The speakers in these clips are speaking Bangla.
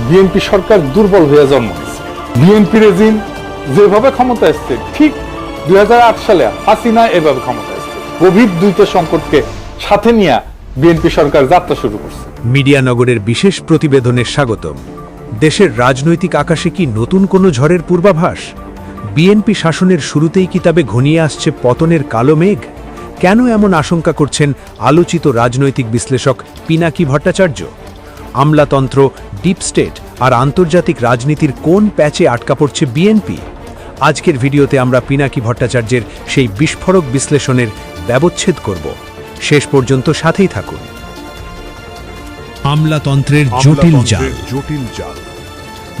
বিএনপি সরকার দুর্বল হয়ে জন্মাচ্ছে। বিএনপি রেজিম যেভাবে ক্ষমতা এসছে, ঠিক 2008 সালে হাসিনা এভাবে ক্ষমতা এসছে। কোভিড দ্বৈত সংকটকে সাথে নিয়ে বিএনপি সরকার যাত্রা শুরু করছে। মিডিয়া নগরের বিশেষ প্রতিবেদনে স্বাগতম। দেশের রাজনৈতিক আকাশে কি নতুন কোনো ঝড়ের পূর্বাভাস? বিএনপি শাসনের শুরুতেই কি তবে ঘনিয়ে আসছে পতনের কালো মেঘ? কেন এমন আশঙ্কা করছেন আলোচিত রাজনৈতিক বিশ্লেষক পিনাকি ভট্টাচার্য? আমলাতন্ত্র, ডিপ স্টেট আর আন্তর্জাতিক রাজনীতির কোন প্যাচে আটকা পড়ছে বিএনপি? আজকের ভিডিওতে আমরা পিনাকি ভট্টাচার্যের সেই বিস্ফোরক বিশ্লেষণের ব্যবচ্ছেদ করব। শেষ পর্যন্ত সাথেই থাকুন। আমলাতন্ত্রের জটিল জাল।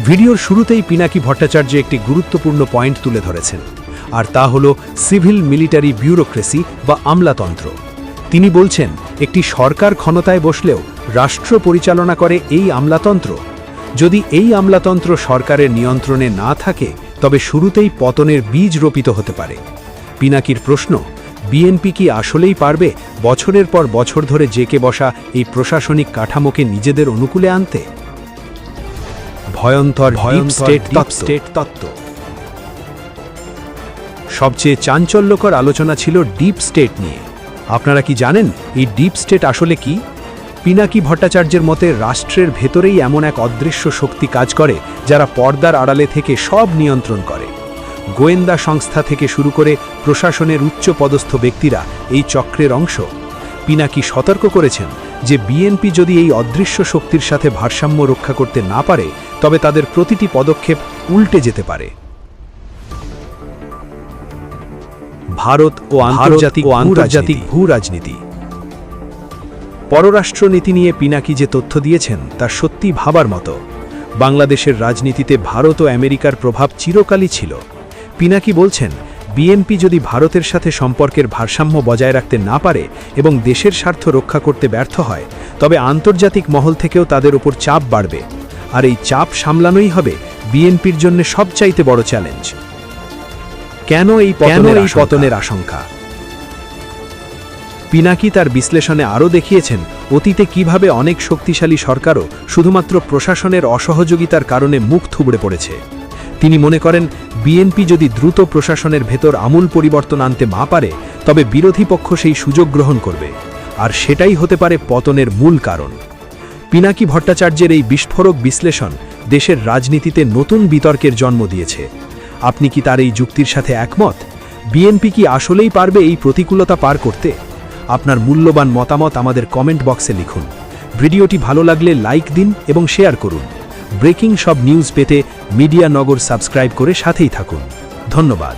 ভিডিওর শুরুতেই পিনাকি ভট্টাচার্য একটি গুরুত্বপূর্ণ পয়েন্ট তুলে ধরেছেন, আর তা হল সিভিল মিলিটারি ব্যুরোক্রেসি বা আমলাতন্ত্র। তিনি বলছেন, একটি সরকার ক্ষমতায় বসলেও রাষ্ট্র পরিচালনা করে এই আমলাতন্ত্র। যদি এই আমলাতন্ত্র সরকারের নিয়ন্ত্রণে না থাকে, তবে শুরুতেই পতনের বীজ রোপিত হতে পারে। পিনাকির প্রশ্ন, বিএনপি কি আসলেই পারবে বছরের পর বছর ধরে জেকে বসা এই প্রশাসনিক কাঠামোকে নিজেদের অনুকূলে আনতে? ভয়ঙ্কর স্টেট তত্ত্ব। সবচেয়ে চাঞ্চল্যকর আলোচনা ছিল ডিপ স্টেট নিয়ে। আপনারা কি জানেন এই ডিপ স্টেট আসলে কি? পিনাকি ভট্টাচার্যের মতে রাষ্ট্রের ভেতরেই এমন এক অদৃশ্য শক্তি কাজ করে যারা পর্দার আড়ালে থেকে সব নিয়ন্ত্রণ করে। গোয়েন্দা সংস্থা থেকে শুরু করে প্রশাসনের উচ্চ পদস্থ ব্যক্তিরা এই চক্রের অংশ। পিনাকি সতর্ক করেছেন যে বিএনপি যদি এই অদৃশ্য শক্তির সাথে ভারসাম্য রক্ষা করতে না পারে, তবে তাদের প্রতিটি পদক্ষেপ উল্টে যেতে পারে। ভারত ও আন্তর্জাতিক ভূ রাজনীতি। পররাষ্ট্রনীতি নিয়ে পিনাকি যে তথ্য দিয়েছেন তা সত্যি ভাবার মতো। বাংলাদেশের রাজনীতিতে ভারত ও আমেরিকার প্রভাব চিরকালই ছিল। পিনাকি বলছেন, বিএনপি যদি ভারতের সাথে সম্পর্কের ভারসাম্য বজায় রাখতে না পারে এবং দেশের স্বার্থ রক্ষা করতে ব্যর্থ হয়, তবে আন্তর্জাতিক মহল থেকেও তাদের উপর চাপ বাড়বে। আর এই চাপ সামলানোই হবে বিএনপির জন্য সবচাইতে বড় চ্যালেঞ্জ। কেন এই পতনের আশঙ্কা? পিনাকি তার বিশ্লেষণে আরও দেখিয়েছেন অতীতে কিভাবে অনেক শক্তিশালী সরকারও শুধুমাত্র প্রশাসনের অসহযোগিতার কারণে মুখ থুবড়ে পড়েছে। তিনি মনে করেন, বিএনপি যদি দ্রুত প্রশাসনের ভেতর আমূল পরিবর্তন আনতে না পারে, তবে বিরোধী পক্ষ সেই সুযোগ গ্রহণ করবে, আর সেটাই হতে পারে পতনের মূল কারণ। পিনাকি ভট্টাচার্যের এই বিস্ফোরক বিশ্লেষণ দেশের রাজনীতিতে নতুন বিতর্কের জন্ম দিয়েছে। আপনি কি তার এই যুক্তির সাথে একমত? বিএনপি কি আসলেই পারবে এই প্রতিকূলতা পার করতে? আপনার মূল্যবান মতামত আমাদের কমেন্ট বক্সে লিখুন। ভিডিওটি ভালো লাগলে লাইক দিন এবং শেয়ার করুন। ব্রেকিং সব নিউজ পেতে মিডিয়া নগর সাবস্ক্রাইব করে সাথেই থাকুন। ধন্যবাদ।